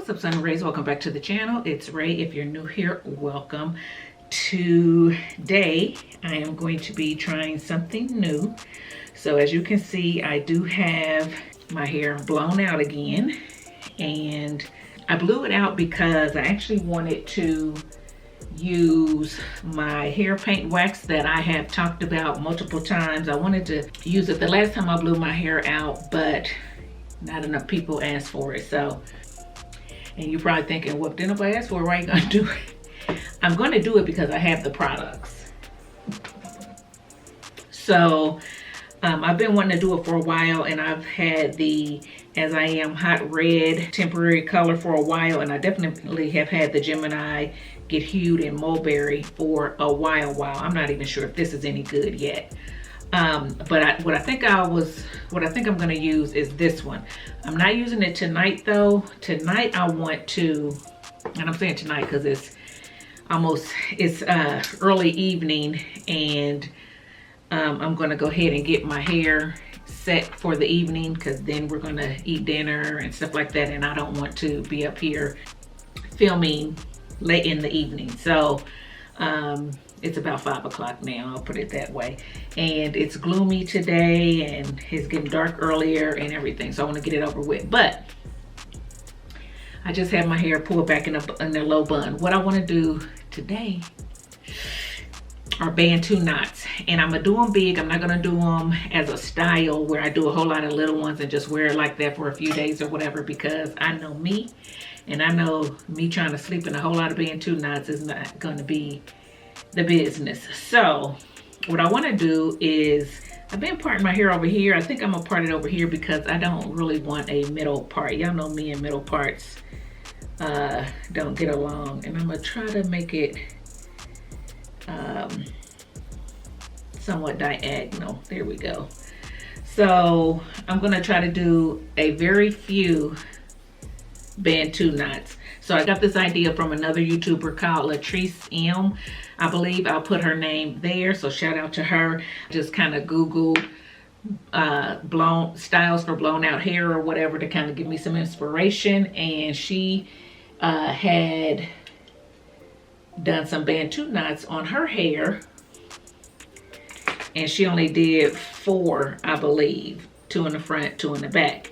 what's up, Sun Rays? Welcome back to the channel. It's Ray. If you're new here, welcome. Today I am going to be trying something new. So as you can see, I do have my hair blown out again, and I blew it out because I actually wanted to use my hair paint wax that I have talked about multiple times. I wanted to use it the last time I blew my hair out, but not enough people asked for it. So, and you're probably thinking, well, didn't nobody ask for it, why are you gonna do it? I'm gonna do it because I have the products. So I've been wanting to do it for a while, and I've had the As I Am Hot Red temporary color for a while, and I definitely have had the Gemini Get Hued in Mulberry for a while. I'm not even sure if this is any good yet. But what I think I'm gonna use is this one. I'm not using it tonight though. Tonight I want to, and I'm saying tonight because it's early evening, and I'm gonna go ahead and get my hair set for the evening, because then we're gonna eat dinner and stuff like that, and I don't want to be up here filming late in the evening. So it's about 5 o'clock now, I'll put it that way, and it's gloomy today and it's getting dark earlier and everything, so I want to get it over with. But I just have my hair pulled back in a low bun. What I want to do today are Bantu knots, and I'm gonna do them big. I'm not gonna do them as a style where I do a whole lot of little ones and just wear it like that for a few days or whatever, because I know me, and I know me trying to sleep in a whole lot of Bantu knots is not gonna be the business. So what I want to do is, I've been parting my hair over here. I think I'm gonna part it over here because I don't really want a middle part. Y'all know me and middle parts don't get along, and I'm gonna try to make it somewhat diagonal. There we go. So I'm gonna try to do a very few Bantu knots. So I got this idea from another YouTuber called Latrice M. I believe I'll put her name there, so shout out to her. Just kind of Google blown styles for blown out hair or whatever to kind of give me some inspiration, and she had done some Bantu knots on her hair, and she only did 4, I believe, 2 in the front, 2 in the back.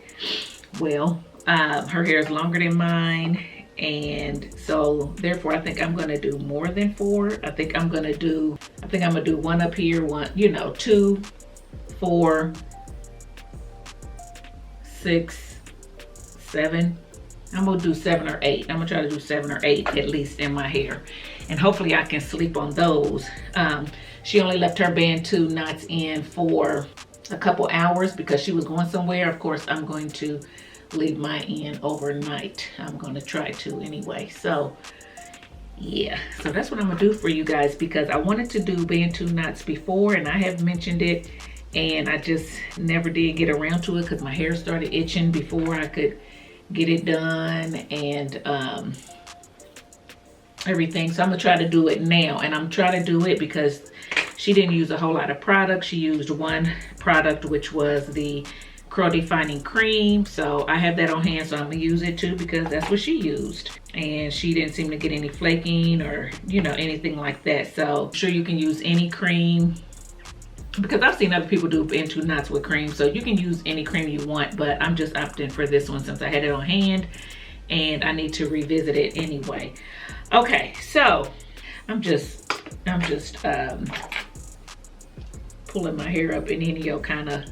Well, her hair is longer than mine, and so therefore I think I'm gonna do more than 4. I think I'm gonna do 1 up here, 1, 2, 4, 6, 7. I'm gonna do 7 or 8. I'm gonna try to do 7 or 8 at least in my hair, and hopefully I can sleep on those. She only left her Bantu knots in for a couple hours because she was going somewhere. Of course, I'm going to leave mine in overnight. I'm gonna try to anyway. So yeah, so that's what I'm gonna do for you guys, because I wanted to do Bantu knots before, and I have mentioned it, and I just never did get around to it because my hair started itching before I could get it done and everything. So I'm gonna try to do it now, and I'm trying to do it because she didn't use a whole lot of product. She used one product, which was the curl defining cream. So I have that on hand, so I'm gonna use it too because that's what she used, and she didn't seem to get any flaking or anything like that. So I'm sure you can use any cream, because I've seen other people do Bantu knots with cream, so you can use any cream you want, but I'm just opting for this one since I had it on hand and I need to revisit it anyway. Okay, so I'm just pulling my hair up in any kind of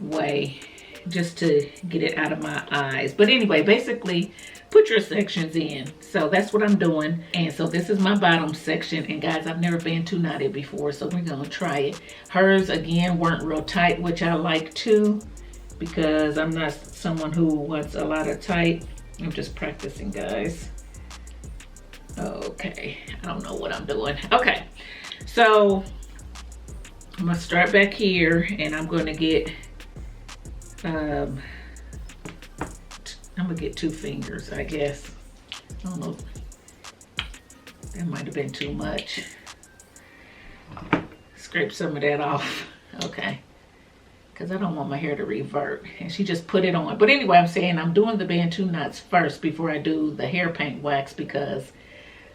way just to get it out of my eyes. But anyway, basically put your sections in. So that's what I'm doing. And so this is my bottom section, and guys, I've never Bantu knotted before, so we're gonna try it. Hers again weren't real tight, which I like too, because I'm not someone who wants a lot of tight. I'm just practicing, guys. Okay, I don't know what I'm doing. Okay, so I'm gonna start back here, and I'm gonna get I'm gonna get 2 fingers, I guess. I don't know, that might have been too much. Scrape some of that off. Okay, because I don't want my hair to revert. And she just put it on. But anyway, I'm saying I'm doing the Bantu knots first before I do the hair paint wax, because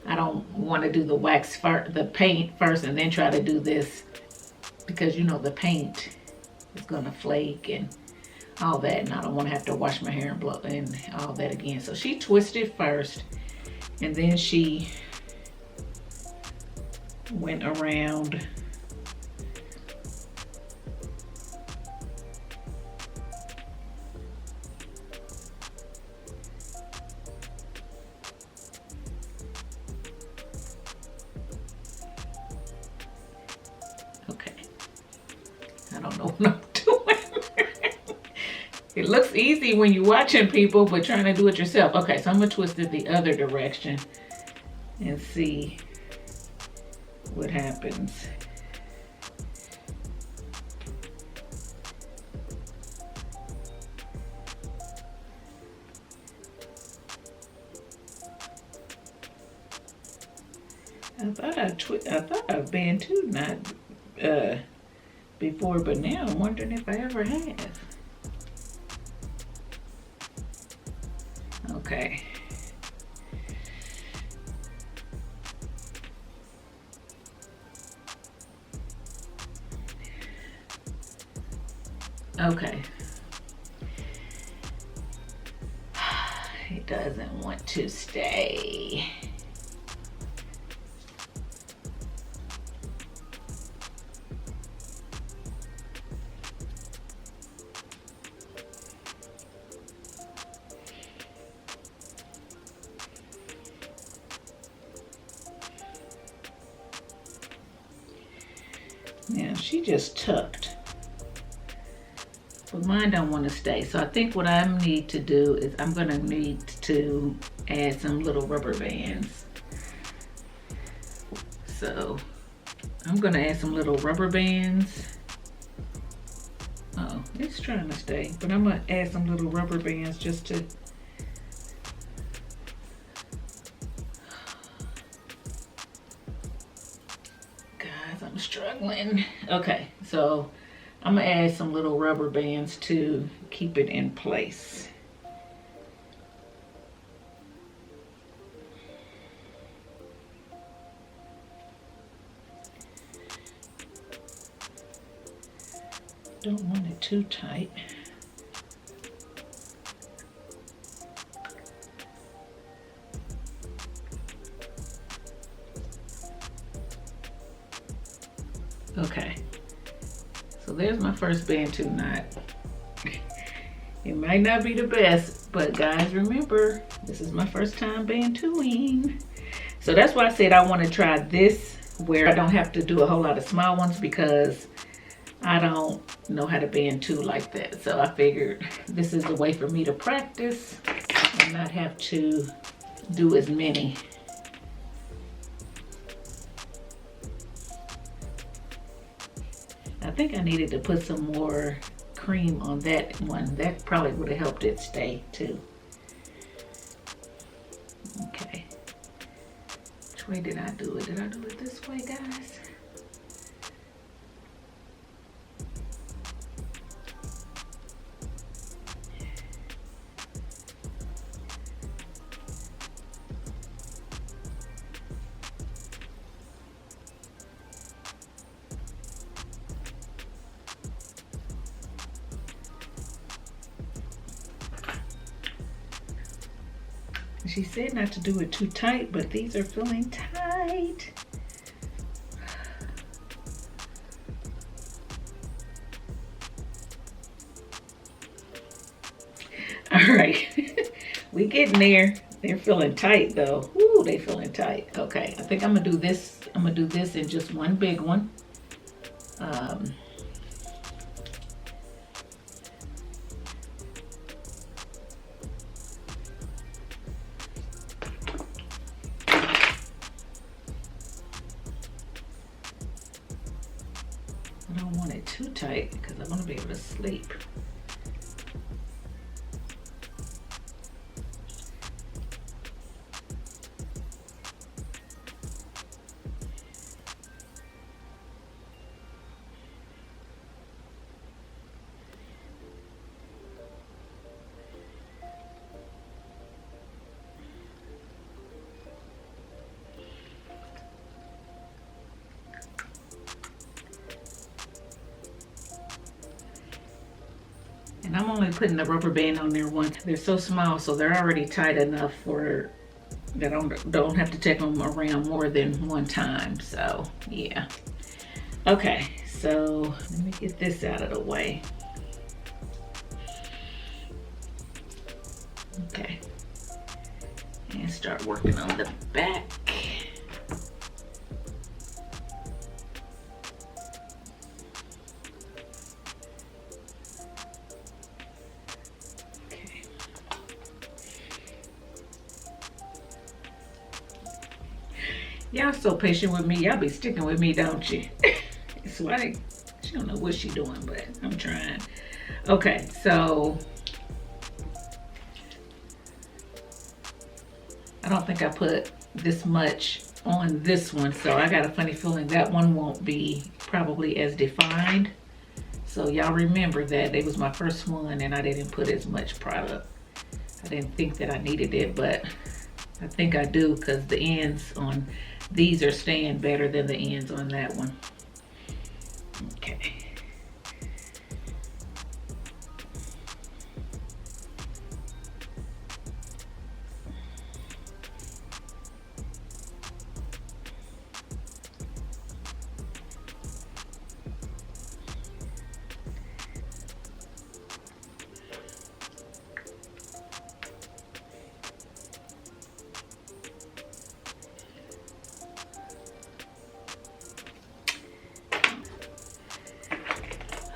I don't want to do the wax first, the paint first, and then try to do this, because you know the paint is gonna flake and all that, and I don't want to have to wash my hair and blow and all that again. So she twisted first, and then she went around okay. I don't know what I'm doing. It looks easy when you're watching people, but trying to do it yourself. Okay, so I'm gonna twist it the other direction and see what happens. I thought I Bantu knot before, but now I'm wondering if I ever have. Okay. Okay. It doesn't want to stay. Now she just tucked, but mine don't want to stay. So I think what I need to do is I'm gonna need to add some little rubber bands. So I'm gonna add some little rubber bands. Oh, it's trying to stay, but I'm gonna add some little rubber bands just to I'm struggling. Okay, so I'm gonna add some little rubber bands to keep it in place. Don't want it too tight. Okay, so there's my first Bantu knot. It might not be the best, but guys, remember, this is my first time Bantuing. So that's why I said I want to try this where I don't have to do a whole lot of small ones, because I don't know how to Bantu like that. So I figured this is a way for me to practice and not have to do as many. I think I needed to put some more cream on that one. That probably would have helped it stay too. Okay. Which way did I do it? Did I do it this way, guys? She said not to do it too tight, but these are feeling tight. All right, we getting there. They're feeling tight though. Ooh, they feeling tight. Okay, I think I'm gonna do this. I'm gonna do this in just one big one. I don't want it too tight because I want to be able to sleep. And I'm only putting the rubber band on there once. They're so small, so they're already tight enough for that I don't have to take them around more than one time. So yeah. Okay, so let me get this out of the way. Okay, and start working on the back. Y'all so patient with me. Y'all be sticking with me, don't you? It's like, she don't know what she doing, but I'm trying. Okay, so I don't think I put this much on this one, so I got a funny feeling that one won't be probably as defined. So y'all remember that it was my first one and I didn't put as much product. I didn't think that I needed it, but I think I do, because the ends on these are staying better than the ends on that one. Okay.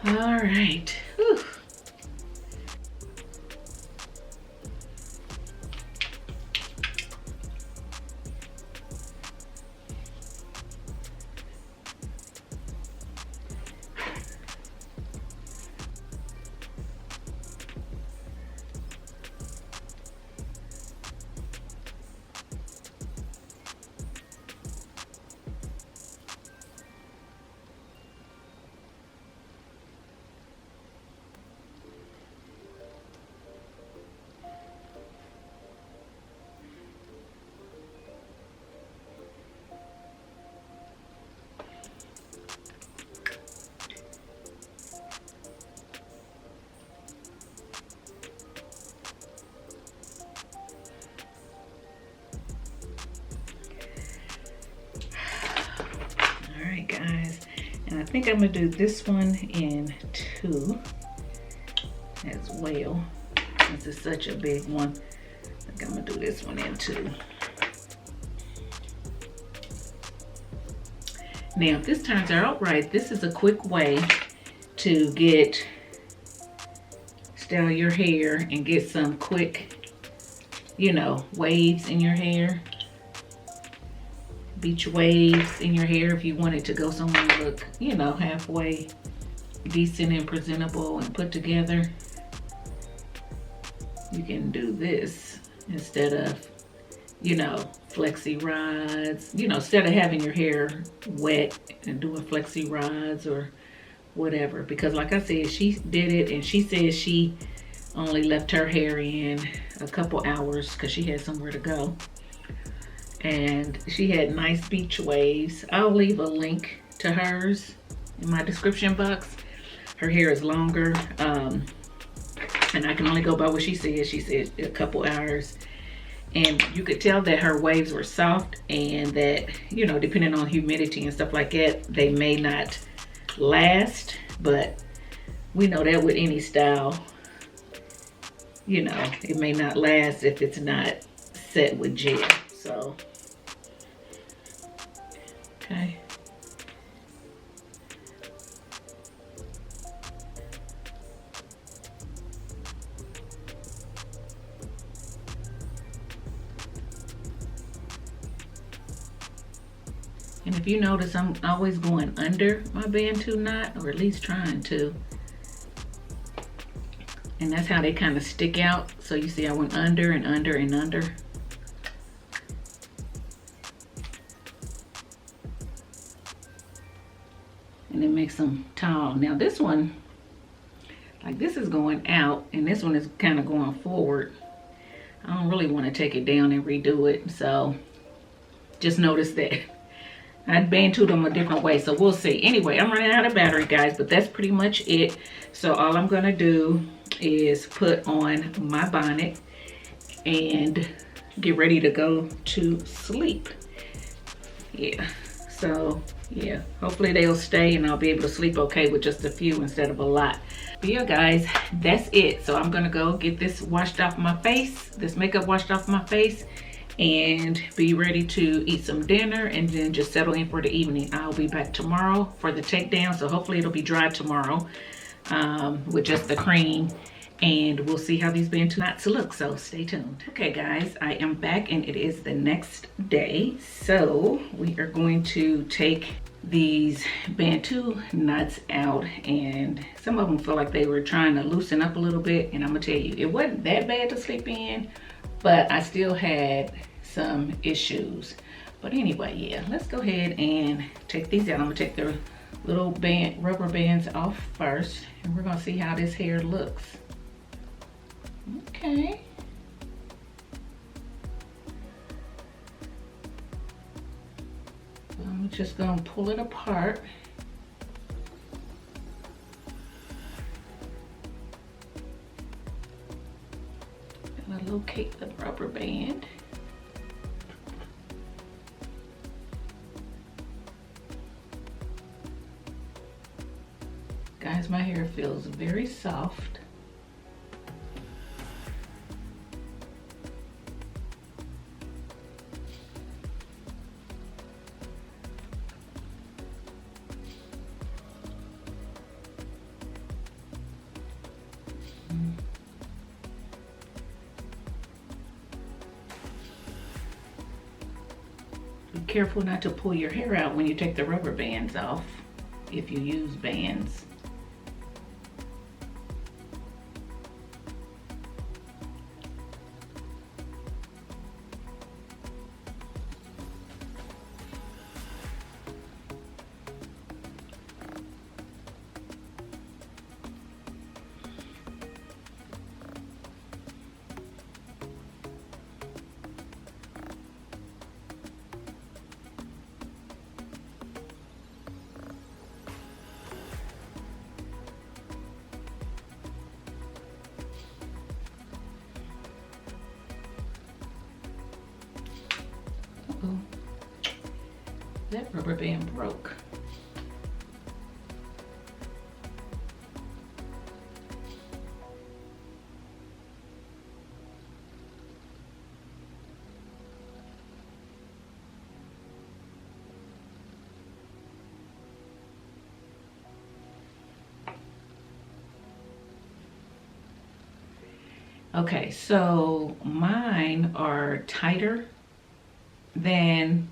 All right. Whew. Guys, and I think I'm gonna do this one in 2 as well, since it's such a big one. I think I'm gonna do this one in 2. Now if this turns out right, this is a quick way to style your hair and get some quick, you know, waves in your hair. Beach waves in your hair if you want it to go somewhere and look, you know, halfway decent and presentable and put together. You can do this instead of, you know, flexi rods, you know, instead of having your hair wet and doing flexi rods or whatever. Because like I said, she did it and she said she only left her hair in a couple hours because she had somewhere to go. And she had nice beach waves. I'll leave a link to hers in my description box. Her hair is longer, and I can only go by what she said. She said a couple hours, and you could tell that her waves were soft, and that, you know, depending on humidity and stuff like that, they may not last. But we know that with any style, you know, it may not last if it's not set with gel. So, okay. And if you notice, I'm always going under my Bantu knot, or at least trying to. And that's how they kind of stick out. So you see I went under and under and under. And it makes them tall. Now this one, like this is going out and this one is kind of going forward. I don't really want to take it down and redo it. So just notice that I'd Bantu them a different way, so we'll see. Anyway, I'm running out of battery, guys, but that's pretty much it. So all I'm gonna do is put on my bonnet and get ready to go to sleep. Yeah, so yeah, hopefully they'll stay and I'll be able to sleep okay with just a few instead of a lot. But yeah, guys, that's it. So I'm gonna go get this washed off my face, this makeup washed off my face, and be ready to eat some dinner and then just settle in for the evening. I'll be back tomorrow for the takedown, so hopefully it'll be dry tomorrow with just the cream, and we'll see how these Bantu knots look, so stay tuned. Okay guys, I am back and it is the next day. So we are going to take these Bantu knots out, and some of them feel like they were trying to loosen up a little bit, and I'm gonna tell you, it wasn't that bad to sleep in, but I still had some issues. But anyway, yeah, let's go ahead and take these out. I'm gonna take the little rubber bands off first, and we're gonna see how this hair looks. Okay. I'm just gonna pull it apart. Gonna locate the rubber band. Guys, my hair feels very soft. Be careful not to pull your hair out when you take the rubber bands off, if you use bands. Uh-oh. That rubber band broke. Okay, so mine are tighter than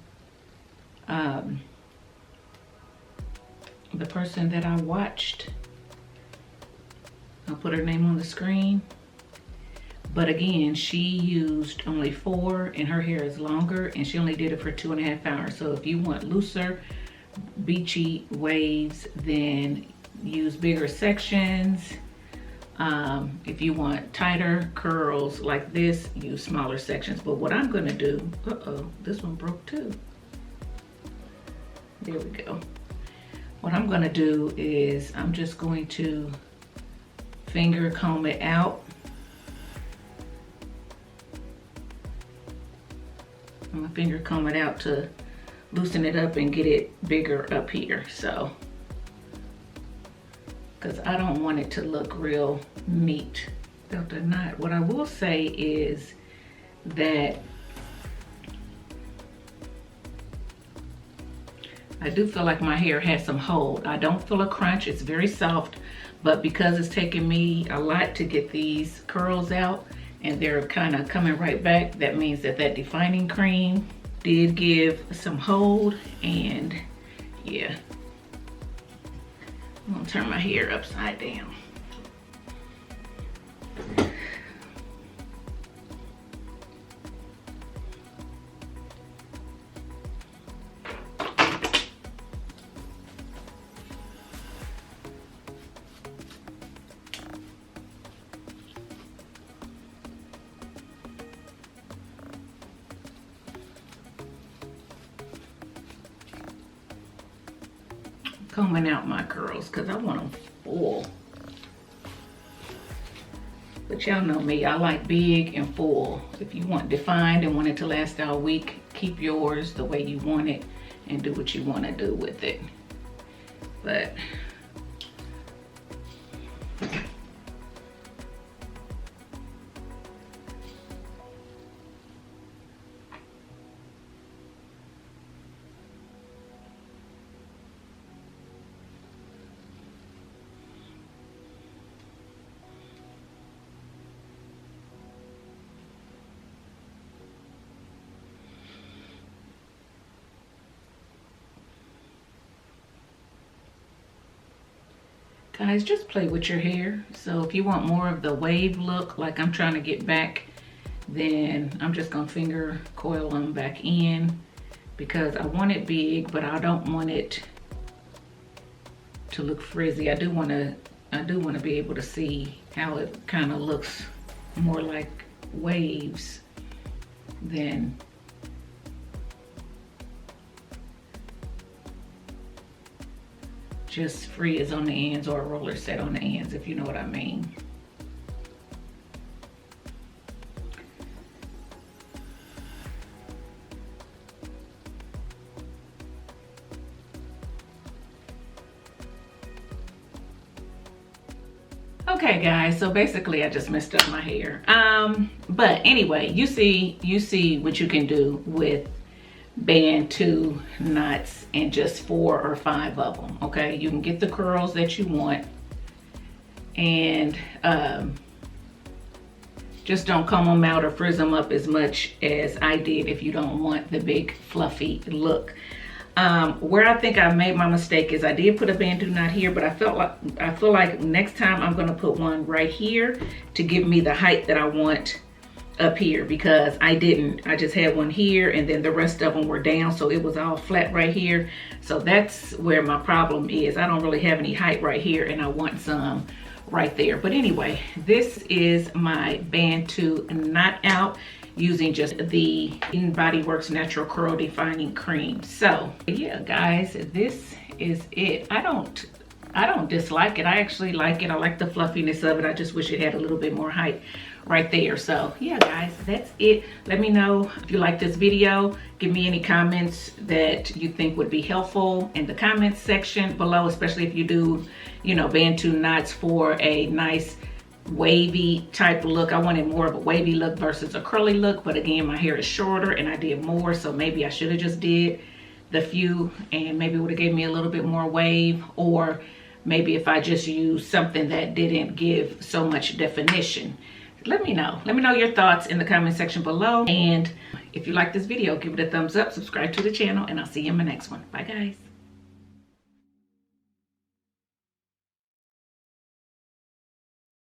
the person that I watched. I'll put her name on the screen. But again, she used only 4 and her hair is longer, and she only did it for 2.5 hours. So if you want looser, beachy waves, then use bigger sections. If you want tighter curls like this, use smaller sections. But what I'm gonna do, this one broke too. There we go. What I'm gonna do is I'm just going to finger comb it out. I'm gonna finger comb it out to loosen it up and get it bigger up here. So, because I don't want it to look real neat without the knot. What I will say is that I do feel like my hair has some hold. I don't feel a crunch, it's very soft, but because it's taken me a lot to get these curls out and they're kind of coming right back, that means that that defining cream did give some hold. And yeah, I'm gonna turn my hair upside down. combing out my curls because I want them full. But y'all know me, I like big and full. If you want defined and want it to last all week, keep yours the way you want it and do what you want to do with it. But guys, just play with your hair. So if you want more of the wave look like I'm trying to get back, then I'm just gonna finger coil them back in because I want it big, but I don't want it to look frizzy. I do want to be able to see how it kind of looks more like waves than just frizz on the ends or a roller set on the ends, if you know what I mean. Okay guys, so basically I just messed up my hair. But anyway, you see what you can do with Bantu knots and just 4 or 5 of them. Okay, you can get the curls that you want, and just don't comb them out or frizz them up as much as I did if you don't want the big fluffy look. Where I think I made my mistake is I did put a Bantu knot here, but I feel like next time I'm gonna put one right here to give me the height that I want up here, because I didn't. I just had one here and then the rest of them were down, so it was all flat right here. So that's where my problem is. I don't really have any height right here and I want some right there. But anyway, this is my Bantu Knot Out using just the Body Works Natural Curl Defining Cream. So yeah guys, this is it. I don't dislike it. I actually like it. I like the fluffiness of it. I just wish it had a little bit more height right there. So yeah guys, that's it. Let me know if you like this video. Give me any comments that you think would be helpful in the comments section below, especially if you do, you know, Bantu knots for a nice wavy type look. I wanted more of a wavy look versus a curly look, but again, my hair is shorter and I did more, so maybe I should have just did the few and maybe it would have gave me a little bit more wave, or maybe if I just used something that didn't give so much definition. Let me know your thoughts in the comment section below, and if you like this video, give it a thumbs up, subscribe to the channel, and I'll see you in my next one. Bye guys.